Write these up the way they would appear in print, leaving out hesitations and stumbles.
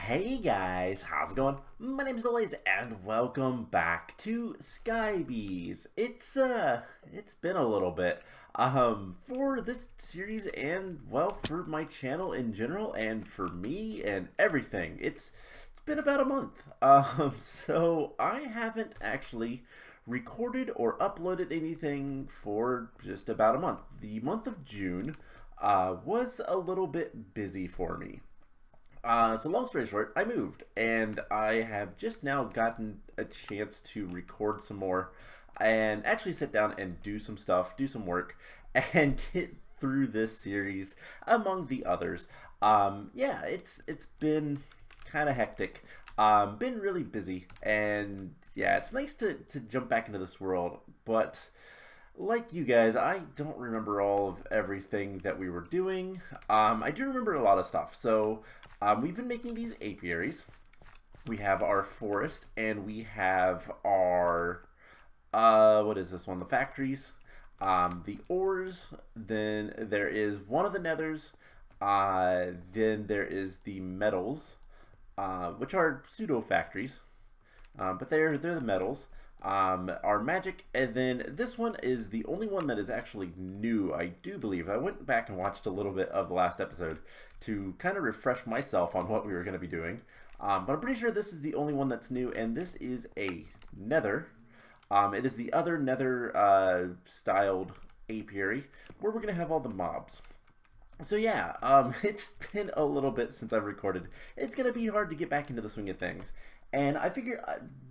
Hey guys, how's it going? My name's Olays and welcome back to Skybees. It's been a little bit for this series and well for my channel in general and for me and everything. It's been about a month. So I haven't actually recorded or uploaded anything for just about a month. The month of June was a little bit busy for me. So long story short, I moved and I have just now gotten a chance to record some more and actually sit down and do some stuff, do some work, and get through this series among the others. Yeah, it's been kind of hectic. Been really busy, and yeah, it's nice to jump back into this world, but like you guys, I don't remember all of everything that we were doing. I do remember a lot of stuff. So we've been making these apiaries. We have our forest, and we have our what is this one? The factories, the ores. Then there is one of the nethers. Then there is the metals, which are pseudo factories, but they're the metals. Our magic, and then this one is the only one that is actually new, I do believe. I went back and watched a little bit of the last episode to kind of refresh myself on what we were going to be doing, but I'm pretty sure this is the only one that's new, and this is a nether. It is the other nether styled apiary where we're going to have all the mobs. So yeah, it's been a little bit since I've recorded. It's going to be hard to get back into the swing of things. And I figure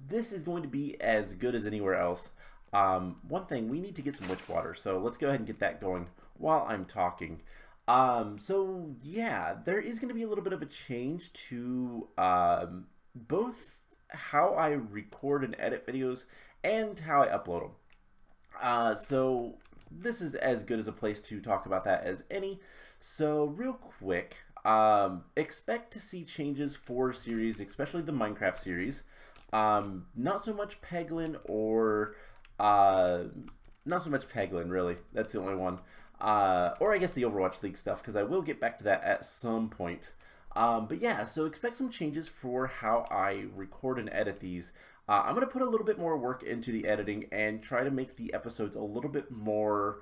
this is going to be as good as anywhere else. One thing, we need to get some witch water. So let's go ahead and get that going while I'm talking. So yeah, there is going to be a little bit of a change to both how I record and edit videos and how I upload them. So this is as good as a place to talk about that as any. So real quick, expect to see changes for series, especially the Minecraft series. Not so much Peglin or not so much Peglin, really. That's the only one. Or I guess the Overwatch League stuff, because I will get back to that at some point. But yeah, so expect some changes for how I record and edit these. I'm going to put a little bit more work into the editing and try to make the episodes a little bit more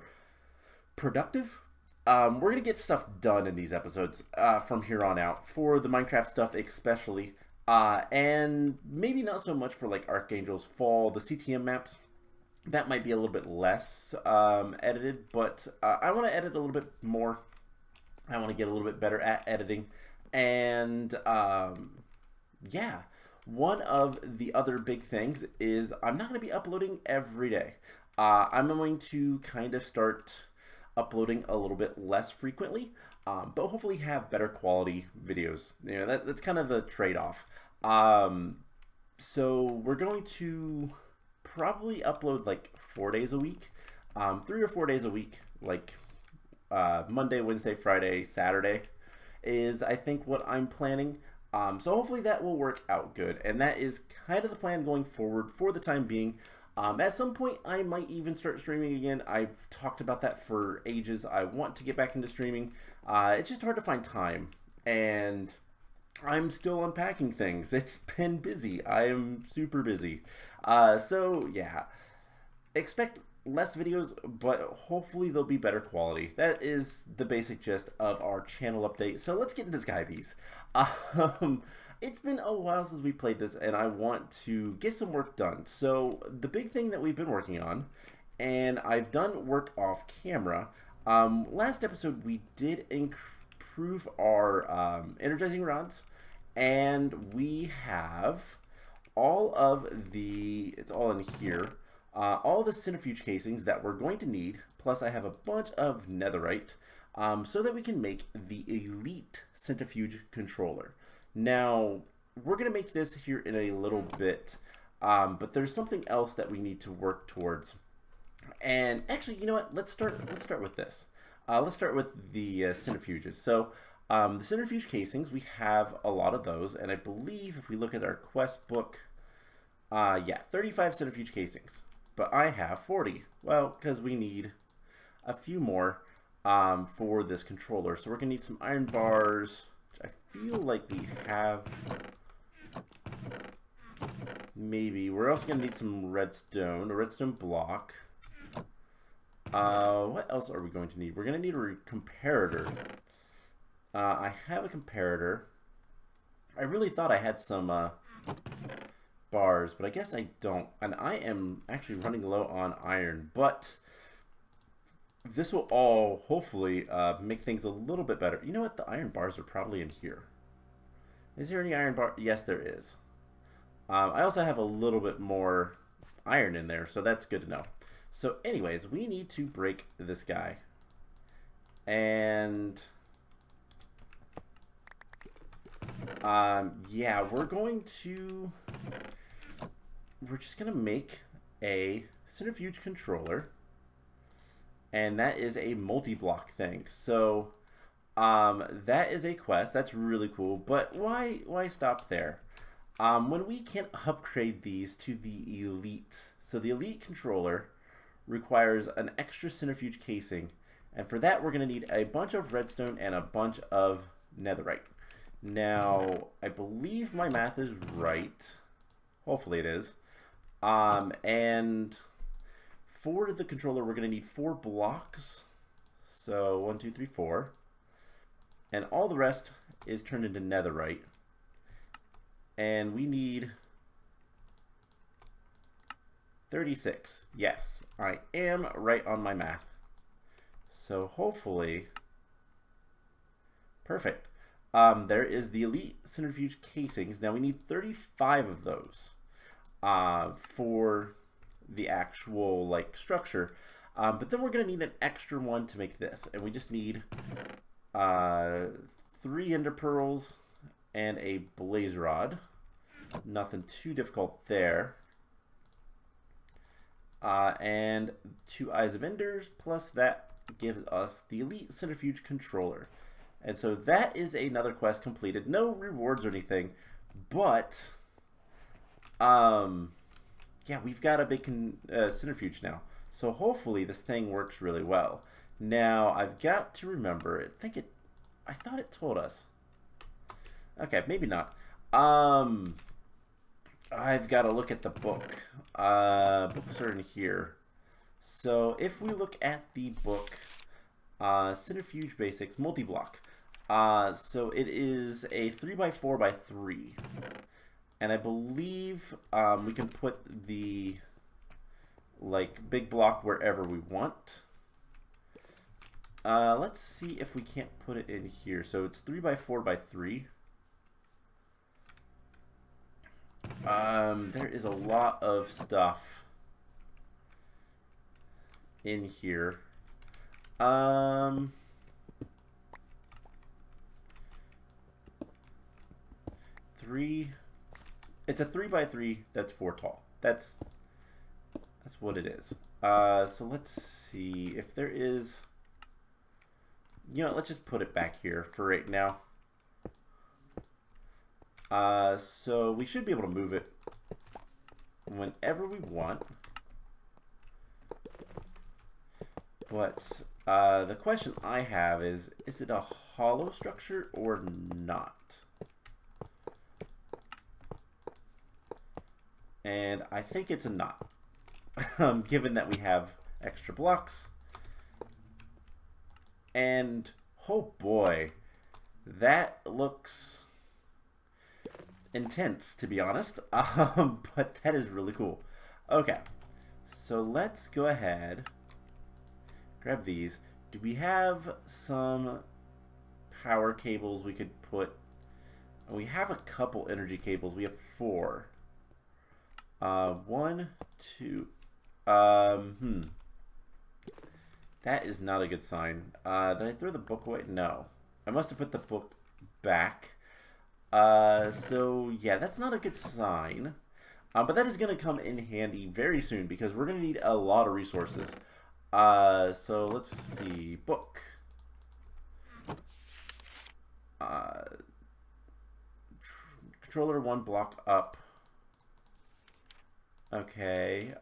productive. We're going to get stuff done in these episodes from here on out, for the Minecraft stuff especially, and maybe not so much for like Archangel's Fall, the CTM maps. That might be a little bit less edited, but I want to edit a little bit more. I want to get a little bit better at editing, and yeah. One of the other big things is I'm not going to be uploading every day. I'm going to kind of start uploading a little bit less frequently, but hopefully have better quality videos. You know, that's kind of the trade-off. So we're going to probably upload like 4 days a week, 3 or 4 days a week, like Monday, Wednesday, Friday, Saturday is I think what I'm planning. So hopefully that will work out good, and that is kind of the plan going forward for the time being. At some point, I might even start streaming again. I've talked about that for ages. I want to get back into streaming. It's just hard to find time, and I'm still unpacking things. It's been busy. I am super busy. So yeah, expect less videos, but hopefully they'll be better quality. That is the basic gist of our channel update. So let's get into Skybees. It's been a while since we played this, and I want to get some work done. So the big thing that we've been working on, and I've done work off camera. Last episode we did improve our energizing rods, and we have all of the, it's all in here, all the centrifuge casings that we're going to need, plus I have a bunch of netherite, so that we can make the elite centrifuge controller. Now, we're going to make this here in a little bit, but there's something else that we need to work towards. And actually, you know what? Let's start with this. Let's start with the centrifuges. So, the centrifuge casings, we have a lot of those, and I believe if we look at our quest book, yeah, 35 centrifuge casings. But I have 40. Well, because we need a few more for this controller. So we're going to need some iron bars, which I feel like we have maybe. We're also going to need some redstone, a redstone block. What else are we going to need? We're going to need a comparator. I have a comparator. I really thought I had some bars, but I guess I don't. And I am actually running low on iron, but this will all hopefully make things a little bit better. You know what? The iron bars are probably in here. Is there any iron bar? Yes, there is. I also have a little bit more iron in there, so that's good to know. So anyways, we need to break this guy. And yeah, we're just gonna make a centrifuge controller, and that is a multi-block thing. So that is a quest. That's really cool. But why stop there? When we can upgrade these to the elite, so the elite controller requires an extra centrifuge casing, and for that we're going to need a bunch of redstone and a bunch of netherite. Now, I believe my math is right. Hopefully it is. And for the controller we're going to need 4 blocks. So 1, 2, 3, 4. And all the rest is turned into netherite. And we need 36. Yes, I am right on my math. So hopefully, perfect. There is the elite centrifuge casings. Now we need 35 of those for the actual like structure. But then we're going to need an extra one to make this, and we just need 3 ender pearls and a blaze rod. Nothing too difficult there. And 2 eyes of enders, plus that gives us the elite centrifuge controller. And so that is another quest completed. No rewards or anything, but yeah, we've got a big centrifuge now. So hopefully this thing works really well. Now I've got to remember, I thought it told us. Okay, maybe not. I've got to look at the book. Books are in here. So if we look at the book, Centrifuge Basics Multi-Block. So it is a 3x4x3. And I believe we can put the like big block wherever we want. Let's see if we can't put it in here. So it's 3x4x3. There is a lot of stuff in here. It's a 3x3 that's 4 tall. That's what it is. So let's see if there is. You know, let's just put it back here for right now. So we should be able to move it whenever we want. But the question I have is it a hollow structure or not? And I think it's a not, given that we have extra blocks. And oh boy, that looks intense, to be honest. But that is really cool. Okay, so let's go ahead, grab these. Do we have some power cables we could put? We have a couple energy cables. We have 4. 1, 2. That is not a good sign. Did I throw the book away? No. I must have put the book back. So yeah, that's not a good sign. But that is going to come in handy very soon because we're going to need a lot of resources. So let's see. Book. Controller 1 block up. Okay.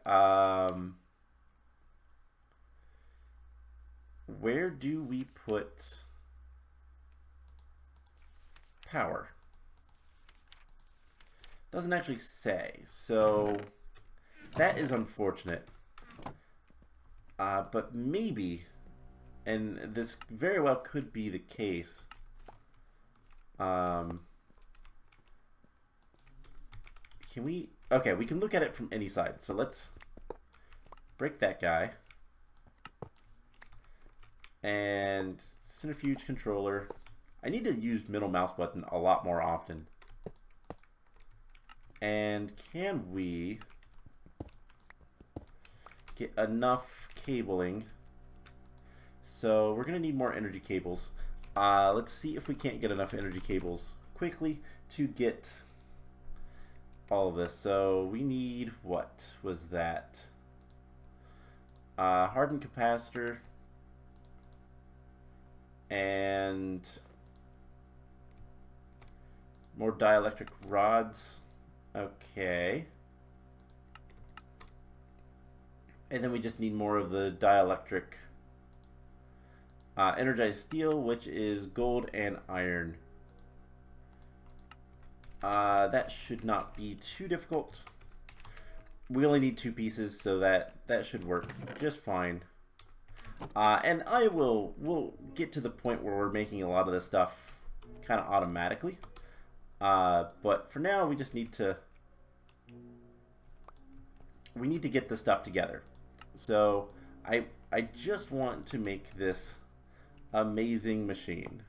Where do we put power? Doesn't actually say, so that is unfortunate. But maybe, and this very well could be the case. Can we? Okay, we can look at it from any side. So let's break that guy. And centrifuge controller. I need to use middle mouse button a lot more often. And can we get enough cabling? So we're going to need more energy cables. Let's see if we can't get enough energy cables quickly to get all of this. So we need, what was that? Hardened capacitor. And more dielectric rods. Okay. And then we just need more of the dielectric energized steel, which is gold and iron. That should not be too difficult. We only need 2 pieces, so that should work just fine. And we'll get to the point where we're making a lot of this stuff kind of automatically. But for now, we just need to get the stuff together. So I just want to make this amazing machine.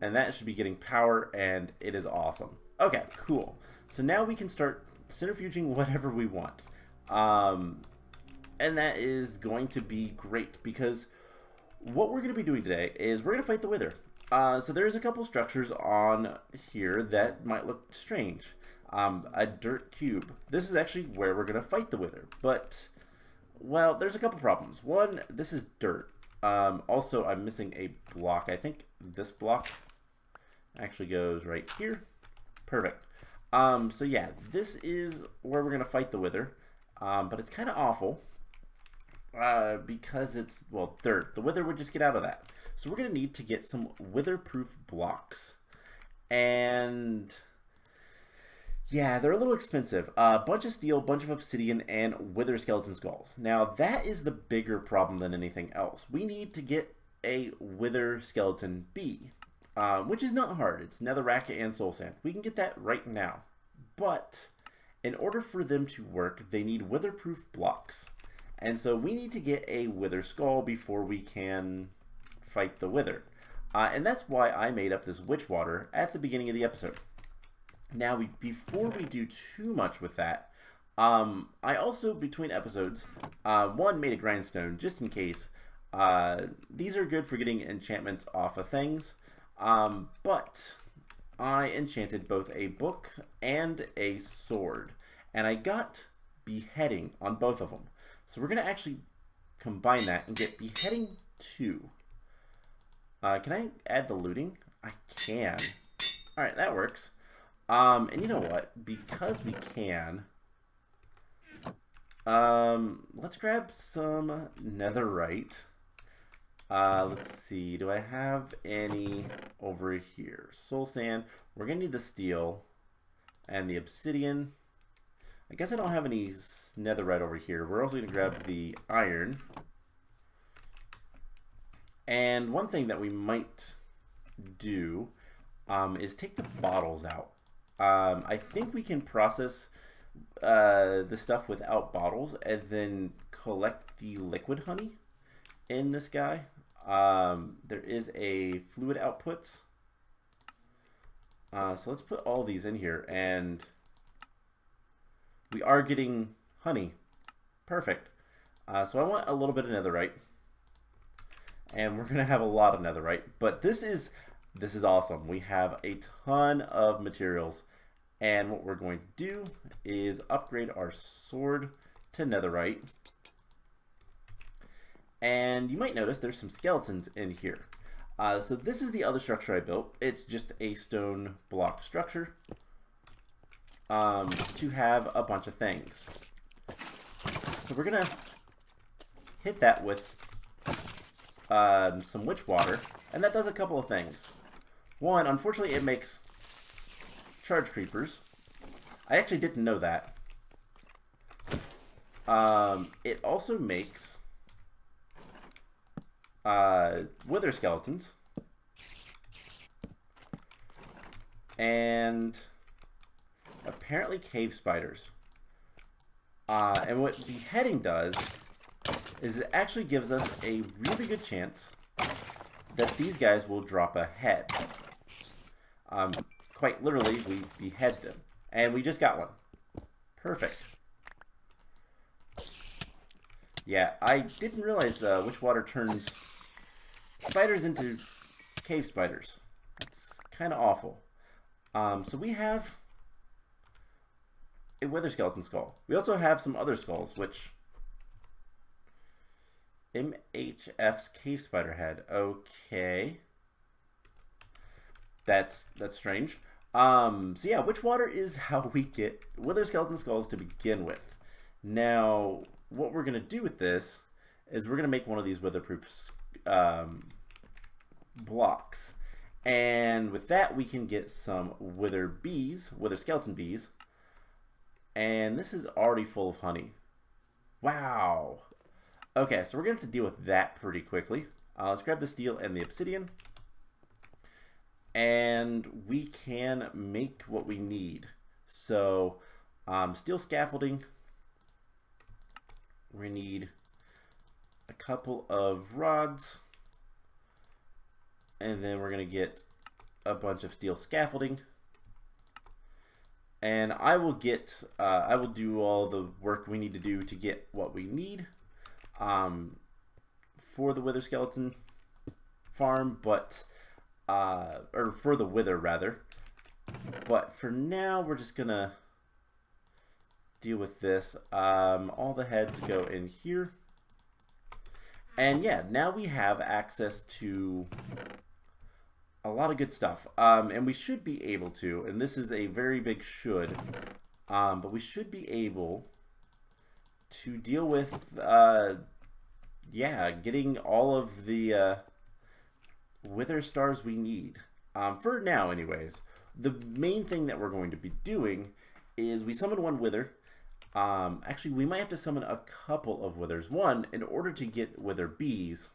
And that should be getting power, and it is awesome. Okay, cool. So now we can start centrifuging whatever we want. And that is going to be great, because what we're going to be doing today is we're going to fight the Wither. So there's a couple structures on here that might look strange. A dirt cube. This is actually where we're going to fight the Wither. But, well, there's a couple problems. One, this is dirt. Also, I'm missing a block. I think this block actually goes right here. Perfect. So yeah, this is where we're going to fight the Wither. But it's kind of awful. Because it's, well, dirt. The Wither would just get out of that. So we're going to need to get some wither-proof blocks. And yeah, they're a little expensive. A bunch of steel, bunch of obsidian, and wither skeleton skulls. Now, that is the bigger problem than anything else. We need to get a wither skeleton bee, which is not hard. It's netherrack and soul sand. We can get that right now. But in order for them to work, they need wither-proof blocks. And so we need to get a wither skull before we can fight the Wither. And that's why I made up this witch water at the beginning of the episode. Now, before we do too much with that, I also, between episodes, one, made a grindstone just in case. These are good for getting enchantments off of things. But I enchanted both a book and a sword. And I got beheading on both of them. So we're going to actually combine that and get beheading 2. Can I add the looting? I can. Alright, that works. And you know what? Because we can, let's grab some netherite. Let's see. Do I have any over here? Soul sand. We're going to need the steel and the obsidian. I guess I don't have any netherite over here. We're also going to grab the iron. And one thing that we might do is take the bottles out. I think we can process the stuff without bottles and then collect the liquid honey in this guy. There is a fluid outputs. So let's put all these in here, and we are getting honey. Perfect. So I want a little bit of netherite. And we're going to have a lot of netherite. But this is awesome. We have a ton of materials. And what we're going to do is upgrade our sword to netherite. And you might notice there's some skeletons in here. So this is the other structure I built. It's just a stone block structure to have a bunch of things. So we're going to hit that with some witch water, and that does a couple of things. One, unfortunately, it makes charge creepers. I actually didn't know that. It also makes wither skeletons. And apparently cave spiders. And what beheading does is it actually gives us a really good chance that these guys will drop a head. Quite literally, we behead them. And we just got one. Perfect. Yeah, I didn't realize witch water turns spiders into cave spiders. That's kind of awful. So we have a wither skeleton skull. We also have some other skulls, which... MHF's cave spider head. Okay. That's strange. So yeah, witch water is how we get wither skeleton skulls to begin with. Now, what we're going to do with this is we're going to make one of these witherproof blocks. And with that, we can get some wither skeleton bees. And this is already full of honey. Wow. Okay, so we're going to have to deal with that pretty quickly. Let's grab the steel and the obsidian. And we can make what we need. So, steel scaffolding. We need a couple of rods. And then we're going to get a bunch of steel scaffolding. And I will do all the work we need to do to get what we need. For the wither skeleton farm, but or for the wither rather. But for now, we're just gonna deal with this. All the heads go in here, and yeah, now we have access to a lot of good stuff. And we should be able to, and this is a very big should, but we should be able to deal with, yeah, getting all of the Nether Stars we need. For now, anyways. The main thing that we're going to be doing is we summon one wither. Actually, we might have to summon a couple of withers. One, in order to get wither bees,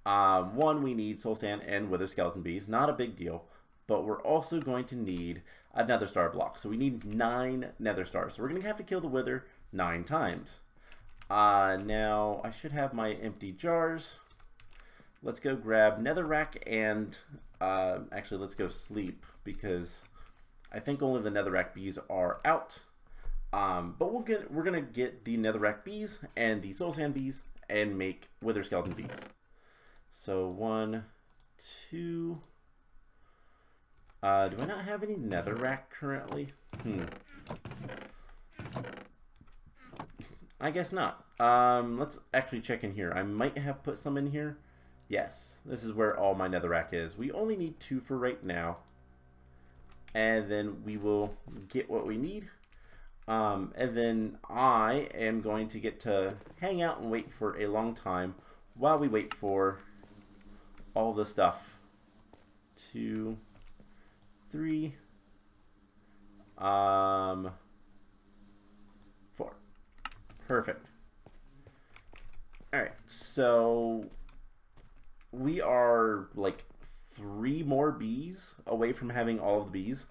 one, we need soul sand and wither skeleton bees. Not a big deal. But we're also going to need a Nether Star block. So we need 9 Nether Stars. So we're going to have to kill the wither 9 times. Now, I should have my empty jars. Let's go grab netherrack and... actually, let's go sleep, because I think only the netherrack bees are out. But we're going to get the netherrack bees and the soul sand bees and make wither skeleton bees. So, 1, 2... do I not have any netherrack currently? I guess not. Let's actually check in here. I might have put some in here. Yes, this is where all my netherrack is. We only need 2 for right now. And then we will get what we need. And then I am going to get to hang out and wait for a long time while we wait for all the stuff. 2, 3, 4. Perfect. Alright, so we are like 3 more bees away from having all of the bees.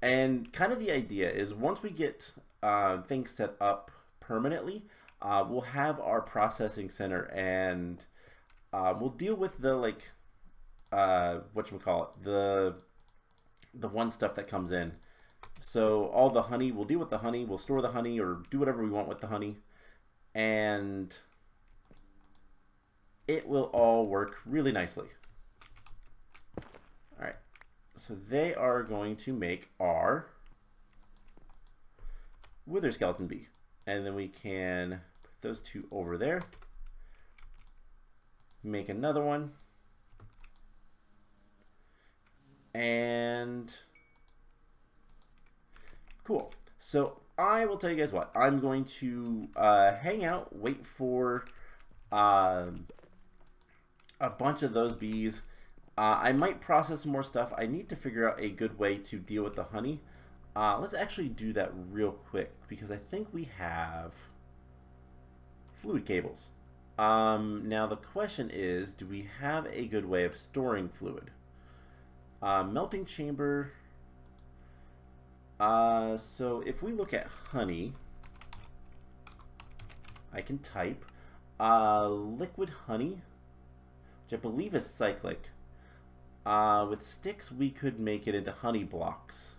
And kind of the idea is once we get things set up permanently, we'll have our processing center, and we'll deal with the like whatchamacallit, the one stuff that comes in. So all the honey, we'll deal with the honey, we'll store the honey or do whatever we want with the honey, and it will all work really nicely. Alright, so they are going to make our wither skeleton bee, and then we can put those 2 over there, make another one, and cool. So I will tell you guys what, I'm going to hang out, wait for a bunch of those bees, I might process some more stuff. I need to figure out a good way to deal with the honey. Let's actually do that real quick because I think we have fluid cables. Now the question is, do we have a good way of storing fluid? Melting chamber. So if we look at honey, I can type liquid honey, which I believe is cyclic. With sticks, we could make it into honey blocks.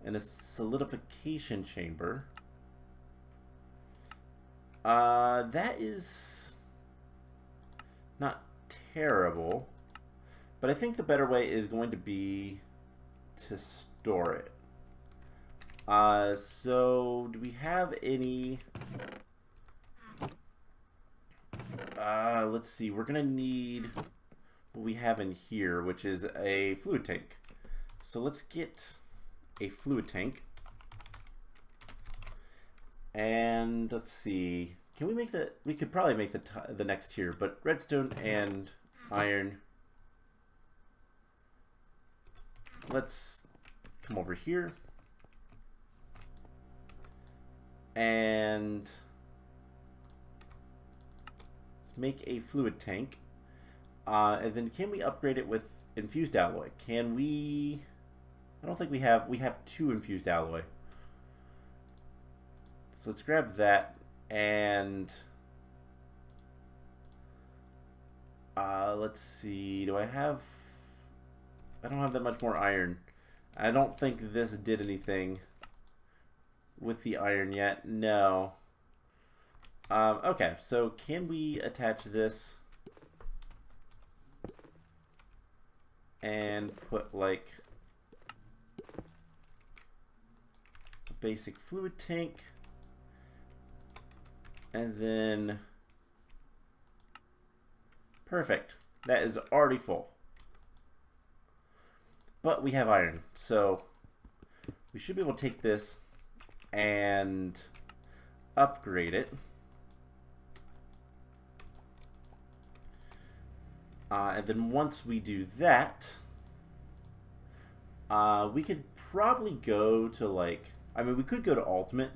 And a solidification chamber. That is not terrible. But I think the better way is going to be to store it. So do we have any... let's see. We're going to need what we have in here, which is a fluid tank. So let's get a fluid tank. And let's see. Can we make the... We could probably make the next tier, but redstone and iron. Let's come over here. And let's make a fluid tank. And then can we upgrade it with infused alloy? Can we... I don't think we have... We have 2 infused alloy. So let's grab that and... let's see... Do I have... I don't have that much more iron. I don't think this did anything with the iron yet. No. Okay, so can we attach this and put like a basic fluid tank and then perfect. That is already full. But we have iron, so we should be able to take this and upgrade it. And then once we do that, we could probably go to like, I mean, we could go to ultimate.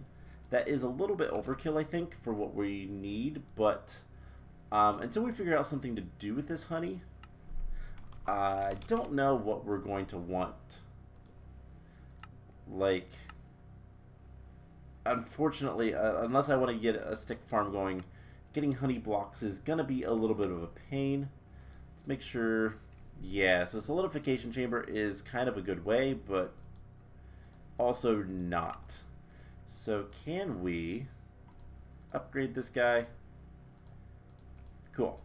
That is a little bit overkill, I think, for what we need, but until we figure out something to do with this honey, I don't know what we're going to want. Like, unfortunately, unless I want to get a stick farm going, getting honey blocks is going to be a little bit of a pain. Let's make sure. Yeah, so solidification chamber is kind of a good way, but also not. So can we upgrade this guy? Cool.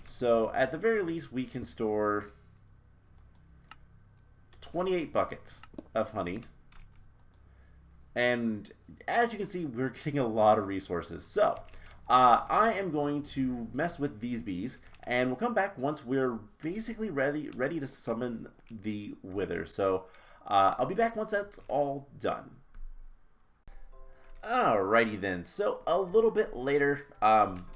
So at the very least, we can store 28 buckets of honey. And as you can see, we're getting a lot of resources. So I am going to mess with these bees, and we'll come back once we're basically ready to summon the wither. So I'll be back once that's all done. Alrighty then, so a little bit later,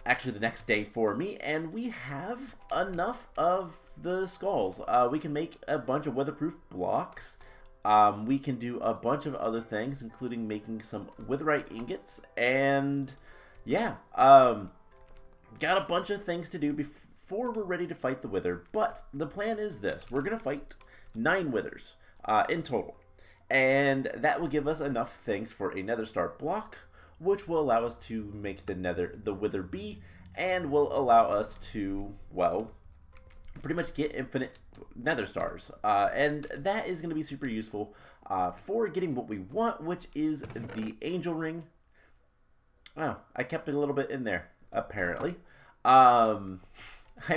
actually the next day for me, and we have enough of the skulls. We can make a bunch of weatherproof blocks. We can do a bunch of other things, including making some witherite ingots, and yeah, got a bunch of things to do before we're ready to fight the wither. But the plan is this: we're gonna fight 9 withers in total. And that will give us enough things for a Nether Star block, which will allow us to make the wither bee, and will allow us to, well, pretty much get infinite Nether Stars. And that is going to be super useful for getting what we want, which is the angel ring. Oh, I kept it a little bit in there, apparently. I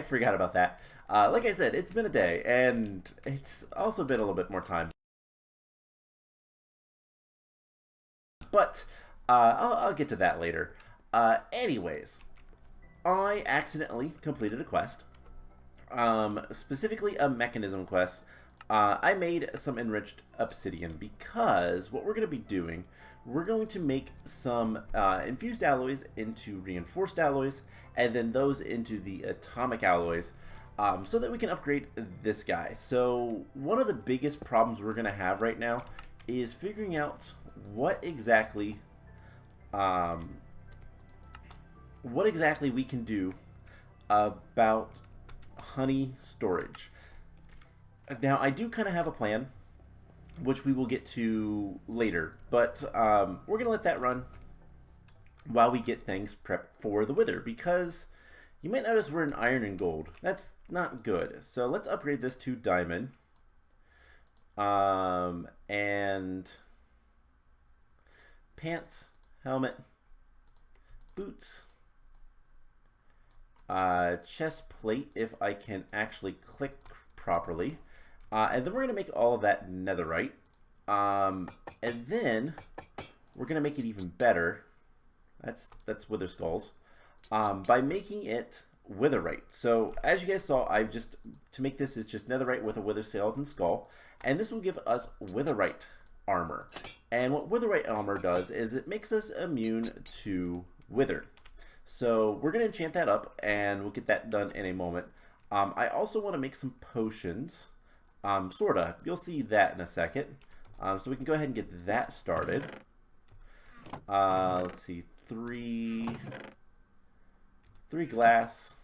forgot about that. Like I said, it's been a day, and it's also been a little bit more time. But I'll get to that later. Anyways, I accidentally completed a quest, specifically a mechanism quest. I made some enriched obsidian because what we're going to be doing, we're going to make some infused alloys into reinforced alloys, and then those into the atomic alloys. so that we can upgrade this guy. So one of the biggest problems we're going to have right now is figuring out what exactly we can do about honey storage. Now, I do kind of have a plan, which we will get to later, but we're going to let that run while we get things prepped for the wither, because you might notice we're in iron and gold. That's not good. So let's upgrade this to diamond. And pants, helmet, boots, chest plate if I can actually click properly. And then we're going to make all of that netherite. And then we're going to make it even better. That's wither skulls. By making it witherite. So as you guys saw, to make this is just netherite with a wither skeleton skull, and this will give us witherite armor. And what witherite armor does is it makes us immune to wither. So we're going to enchant that up, and we'll get that done in a moment. I also want to make some potions, sorta. You'll see that in a second. So we can go ahead and get that started. Let's see, three glass,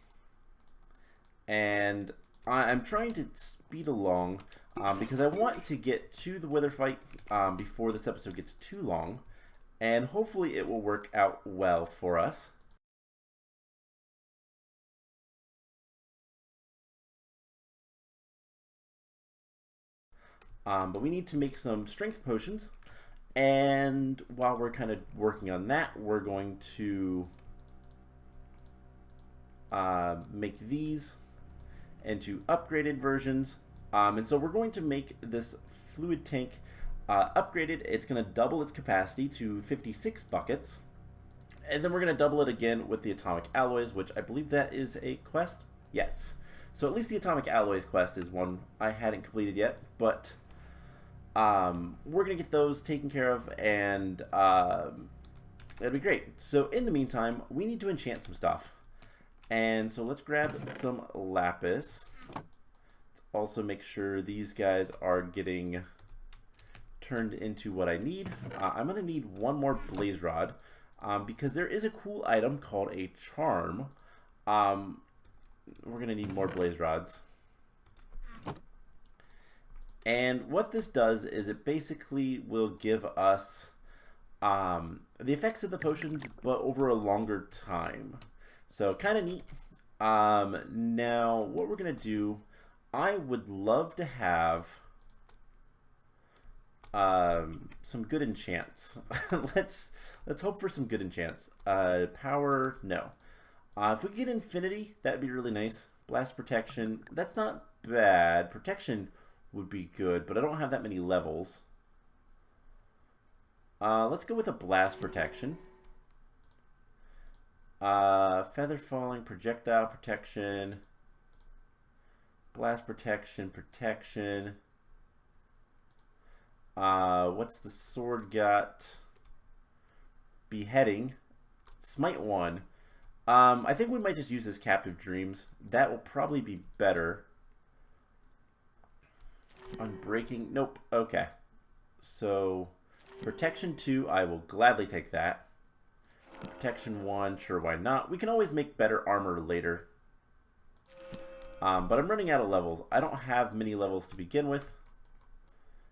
and I'm trying to speed along because I want to get to the wither fight before this episode gets too long, and hopefully it will work out well for us. But we need to make some strength potions, and while we're kind of working on that, we're going to make these into upgraded versions. And so we're going to make this fluid tank upgraded. It's going to double its capacity to 56 buckets. And then we're going to double it again with the atomic alloys, which I believe that is a quest. Yes. So at least the atomic alloys quest is one I hadn't completed yet, but we're going to get those taken care of, and it'll be great. So in the meantime, we need to enchant some stuff. And so let's grab some lapis. Let's also make sure these guys are getting turned into what I need. I'm going to need one more blaze rod because there is a cool item called a charm. We're going to need more blaze rods. And what this does is it basically will give us the effects of the potions, but over a longer time. So kind of neat. Now what we're gonna do, I would love to have some good enchants. let's hope for some good enchants. Power, no. If we get infinity, that'd be really nice. Blast protection, that's not bad. Protection would be good, but I don't have that many levels. Let's go with a blast protection. Feather falling, projectile protection, blast protection, what's the sword got? Beheading, smite 1. I think we might just use this captive dreams. That will probably be better. Unbreaking, nope. Okay, so protection 2, I will gladly take that. Protection 1, sure, why not? We can always make better armor later. But I'm running out of levels. I don't have many levels to begin with.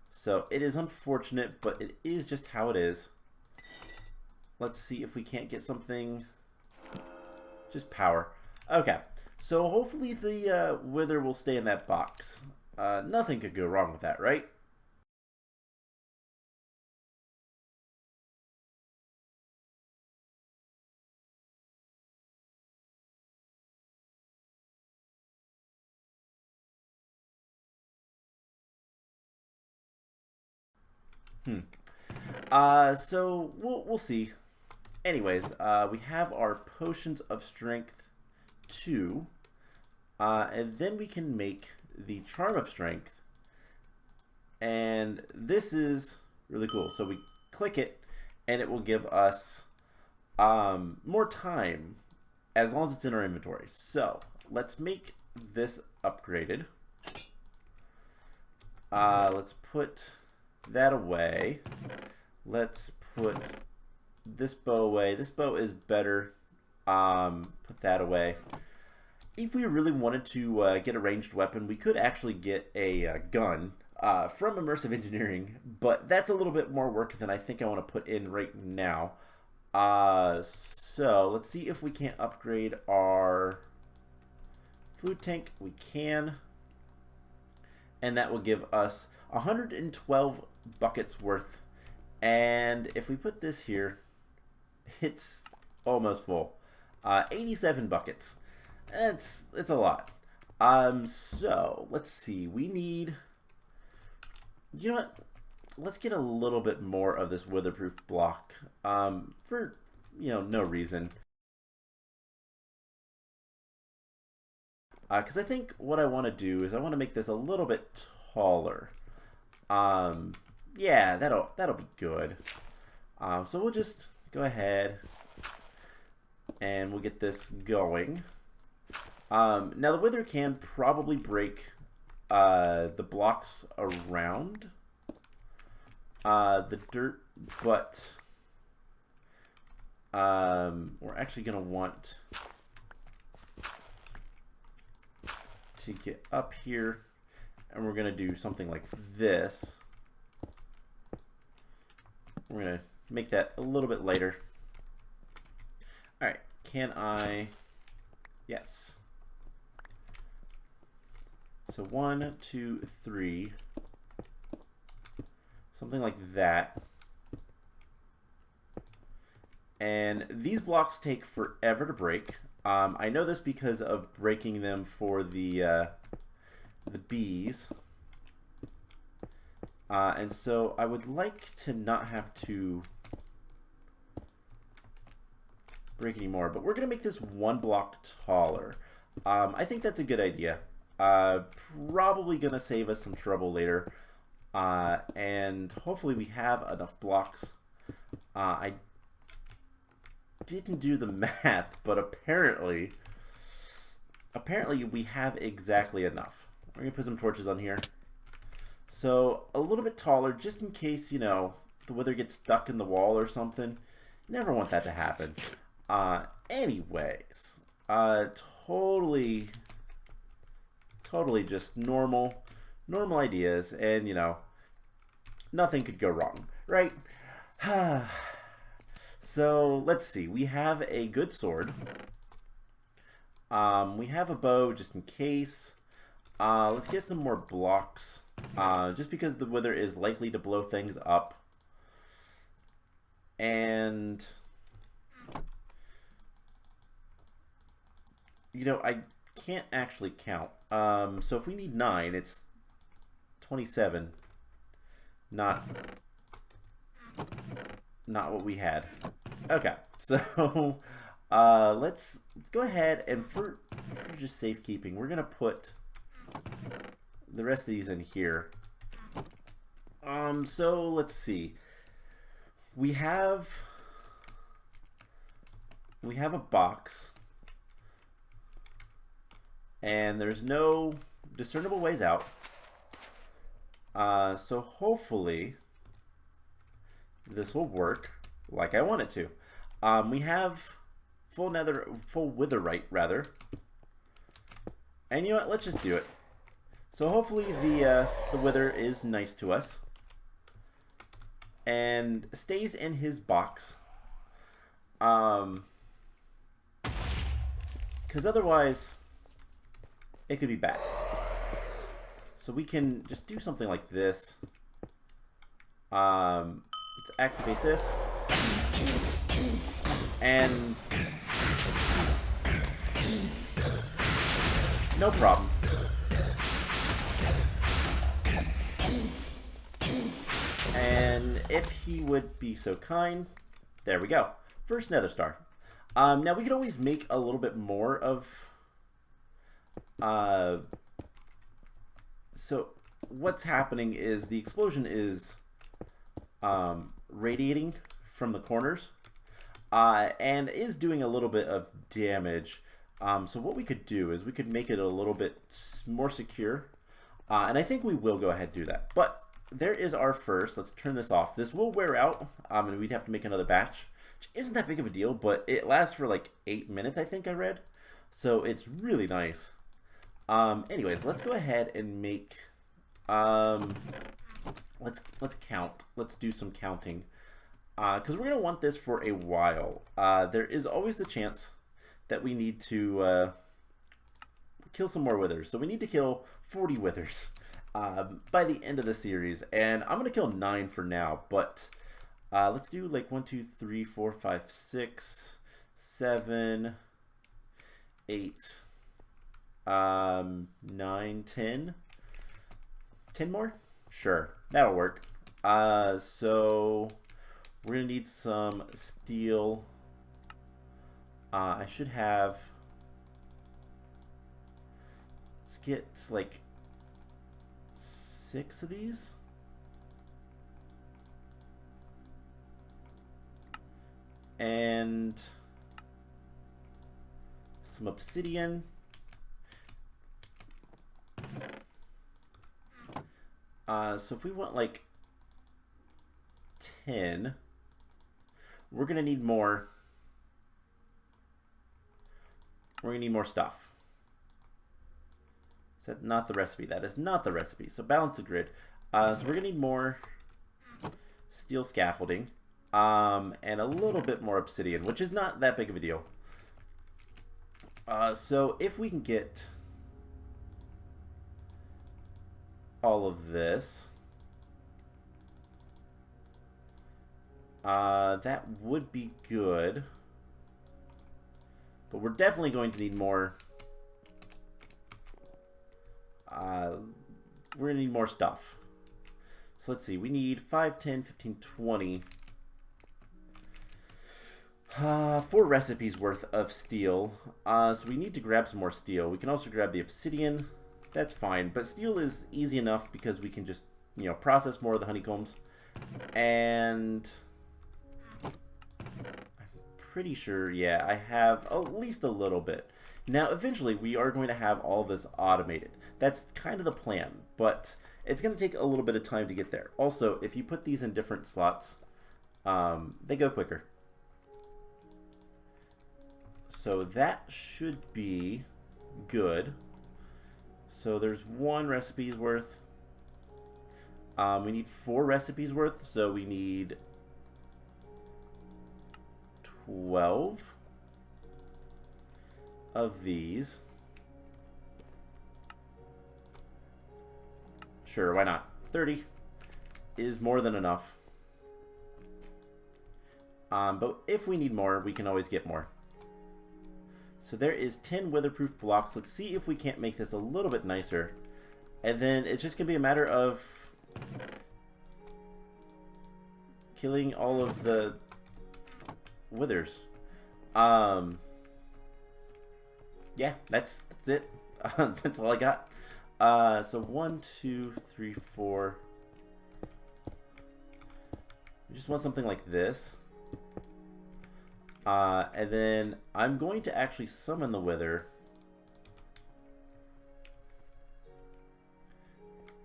So it is unfortunate, but it is just how it is. Let's see if we can't get something. Just power. Okay, so hopefully the wither will stay in that box. Nothing could go wrong with that, right? So we'll see. Anyways, we have our potions of strength 2, and then we can make the charm of strength, and this is really cool. So we click it, and it will give us more time as long as it's in our inventory. So let's make this upgraded. Let's put that away. Let's put this bow away. This bow is better. Put that away. If we really wanted to get a ranged weapon, we could actually get a gun from Immersive Engineering, but that's a little bit more work than I think I want to put in right now. So let's see if we can't upgrade our food tank. We can. And that will give us 112 buckets worth. And if we put this here, it's almost full. 87 buckets. It's a lot. So let's see. We need, you know what? Let's get a little bit more of this weatherproof block. For no reason. Because I think what I want to do is I want to make this a little bit taller. Yeah, that'll be good. So we'll just go ahead and we'll get this going. Now the wither can probably break the blocks around the dirt, but we're actually going to want to get up here, and we're going to do something like this. We're going to make that a little bit lighter. Alright, can I... Yes. So 1, 2, 3. Something like that. And these blocks take forever to break. I know this because of breaking them for the bees. And so I would like to not have to break any more, but we're going to make this 1 block taller. I think that's a good idea. Probably going to save us some trouble later. And hopefully we have enough blocks. I didn't do the math, but apparently we have exactly enough. We're going to put some torches on here. So a little bit taller, just in case, the wither gets stuck in the wall or something. Never want that to happen. Anyways, totally just normal ideas, and nothing could go wrong, right? So let's see. We have a good sword. We have a bow just in case. Let's get some more blocks, just because the wither is likely to blow things up. And I can't actually count. So if we need 9, it's 27. Not what we had. Okay, so let's go ahead, and for just safekeeping, we're gonna put the rest of these in here. So let's see. We have a box, and there's no discernible ways out. So hopefully this will work like I want it to. We have full witherite rather, and you know what? Let's just do it. So hopefully the wither is nice to us and stays in his box, because otherwise it could be bad. So we can just do something like this. Let's activate this, and no problem. And if he would be so kind, there we go. First Nether Star. Now we could always make a little bit more of. So what's happening is the explosion is radiating from the corners, and is doing a little bit of damage. So what we could do is we could make it a little bit more secure. And I think we will go ahead and do that. But there is our first. Let's turn this off. This will wear out, and we'd have to make another batch, which isn't that big of a deal, but it lasts for like 8 minutes, I think I read. So it's really nice. Anyways, let's go ahead and make... let's count. Let's do some counting. Because we're going to want this for a while. There is always the chance that we need to kill some more withers. So we need to kill 40 withers by the end of the series. And I'm going to kill 9 for now. But let's do like 1, 2, 3, 4, 5, 6, 7, 8, 9, 10. 10 more? Sure. That'll work. So we're going to need some steel. I should have... Let's get like 6 of these. And some obsidian. So if we want like 10, we're going to need more. We're going to need more stuff. Is that not the recipe? That is not the recipe. So balance the grid. So we're going to need more steel scaffolding and a little bit more obsidian, which is not that big of a deal. So if we can get all of this, that would be good. But we're definitely going to need more. We're going to need more stuff. So let's see. We need 5, 10, 15, 20. 4 recipes worth of steel. So we need to grab some more steel. We can also grab the obsidian. That's fine. But steel is easy enough because we can just, you know, process more of the honeycombs. And... pretty sure, yeah, I have at least a little bit. Now, eventually, we are going to have all this automated. That's kind of the plan, but it's going to take a little bit of time to get there. Also, if you put these in different slots, they go quicker. So that should be good. So there's 1 recipe's worth. We need 4 recipes worth, so we need 12 of these. Sure, why not? 30 is more than enough. But if we need more, we can always get more. So there is 10 weatherproof blocks. Let's see if we can't make this a little bit nicer. And then it's just going to be a matter of killing all of the withers. Yeah, that's it. That's all I got. So 1, 2, 3, 4. We just want something like this. And then I'm going to actually summon the wither.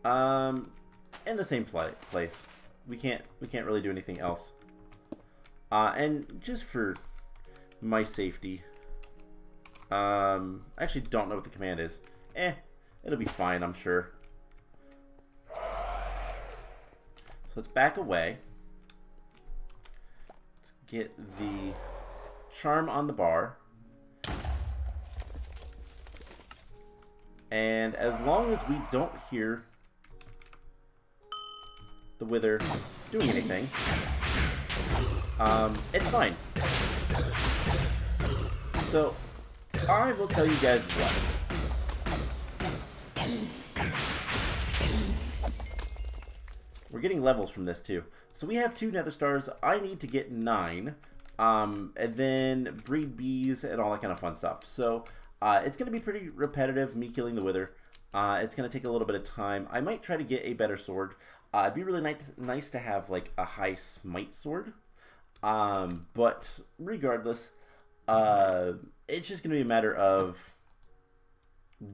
In the same place. We can't really do anything else. And just for my safety, I actually don't know what the command is. It'll be fine, I'm sure. So let's back away. Let's get the charm on the bar. And as long as we don't hear the wither doing anything, it's fine. So, I will tell you guys what. We're getting levels from this too. So we have 2 Nether Stars. I need to get 9. And then breed bees and all that kind of fun stuff. So, it's going to be pretty repetitive, me killing the wither. It's going to take a little bit of time. I might try to get a better sword. It'd be really nice to have like a high smite sword. But regardless, it's just going to be a matter of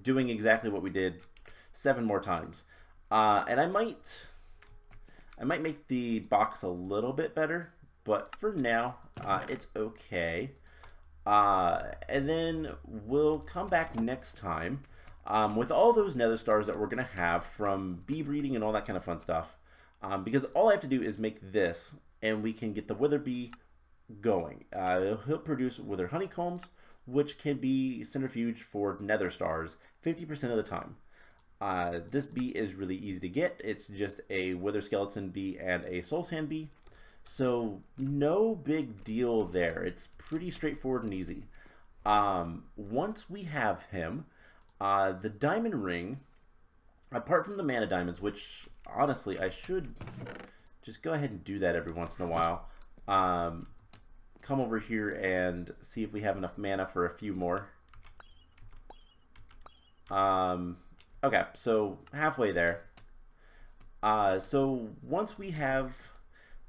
doing exactly what we did 7 more times. And I might make the box a little bit better, but for now, it's okay. And then we'll come back next time with all those Nether Stars that we're going to have from bee breeding and all that kind of fun stuff. Because all I have to do is make this, and we can get the Wither Bee going. He'll produce Wither Honeycombs, which can be centrifuge for Nether Stars 50% of the time. This bee is really easy to get. It's just a Wither Skeleton bee and a Soul Sand bee. So no big deal there. It's pretty straightforward and easy. Once we have him, the diamond ring, apart from the mana diamonds, which honestly I should just go ahead and do that every once in a while. Come over here and see if we have enough mana for a few more. Okay, so halfway there. So once we have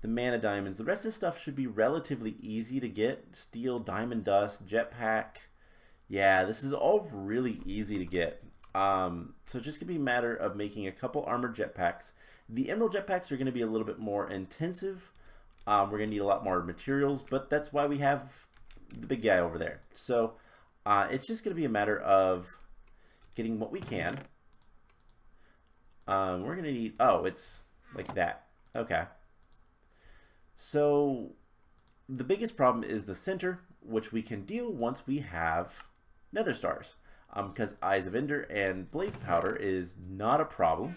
the mana diamonds, the rest of the stuff should be relatively easy to get. Steel, diamond dust, jetpack. Yeah, this is all really easy to get. So it's just going to be a matter of making a couple armored jetpacks. The emerald jetpacks are going to be a little bit more intensive. We're going to need a lot more materials, but that's why we have the big guy over there. So it's just going to be a matter of getting what we can. We're going to need... Oh, it's like that. Okay. So the biggest problem is the center, which we can deal once we have Nether Stars. Because Eyes of Ender and Blaze Powder is not a problem.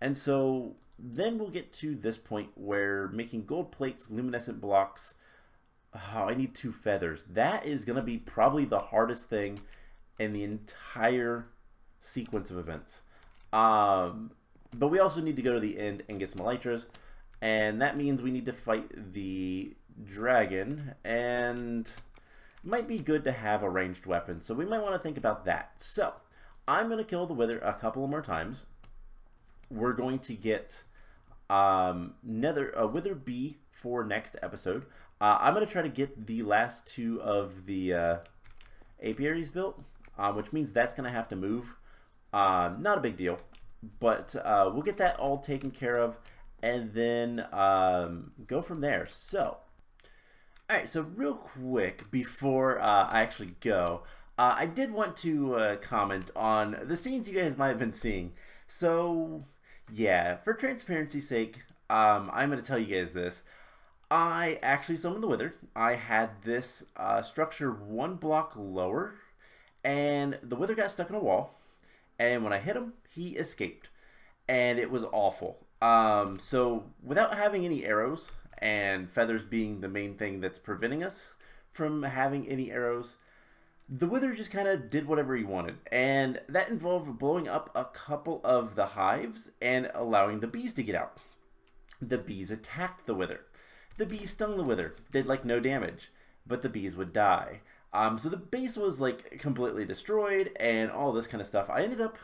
And so then we'll get to this point where making gold plates, luminescent blocks... Oh, I need 2 feathers. That is going to be probably the hardest thing in the entire sequence of events. But we also need to go to the end and get some elytras. And that means we need to fight the dragon. And it might be good to have a ranged weapon. So we might want to think about that. So I'm going to kill the Wither a couple more times. We're going to get Wither Bee for next episode. I'm going to try to get the last 2 of the apiaries built, which means that's going to have to move. Not a big deal, but we'll get that all taken care of and then go from there. So, alright, so real quick before I actually go, I did want to comment on the scenes you guys might have been seeing. So, yeah, for transparency's sake, I'm going to tell you guys this. I actually summoned the Wither. I had this structure 1 block lower, and the Wither got stuck in a wall, and when I hit him, he escaped, and it was awful. So without having any arrows, and feathers being the main thing that's preventing us from having any arrows, the Wither just kind of did whatever he wanted, and that involved blowing up a couple of the hives and allowing the bees to get out. The bees attacked the Wither. The bees stung the Wither, did like no damage, but the bees would die. So the base was like completely destroyed and all this kind of stuff. I ended up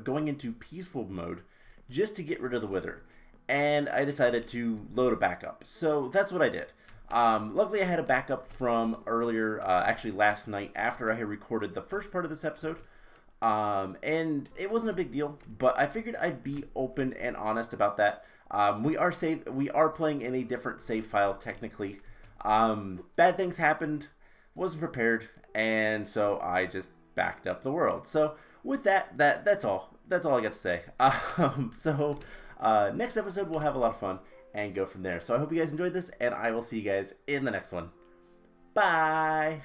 going into peaceful mode just to get rid of the Wither, and I decided to load a backup. So that's what I did. Luckily I had a backup from earlier, actually last night after I had recorded the first part of this episode. And it wasn't a big deal, but I figured I'd be open and honest about that. We are playing in a different save file technically. Bad things happened, wasn't prepared, and so I just backed up the world. So with that's all I got to say. Next episode we'll have a lot of fun and go from there. So I hope you guys enjoyed this, and I will see you guys in the next one. Bye!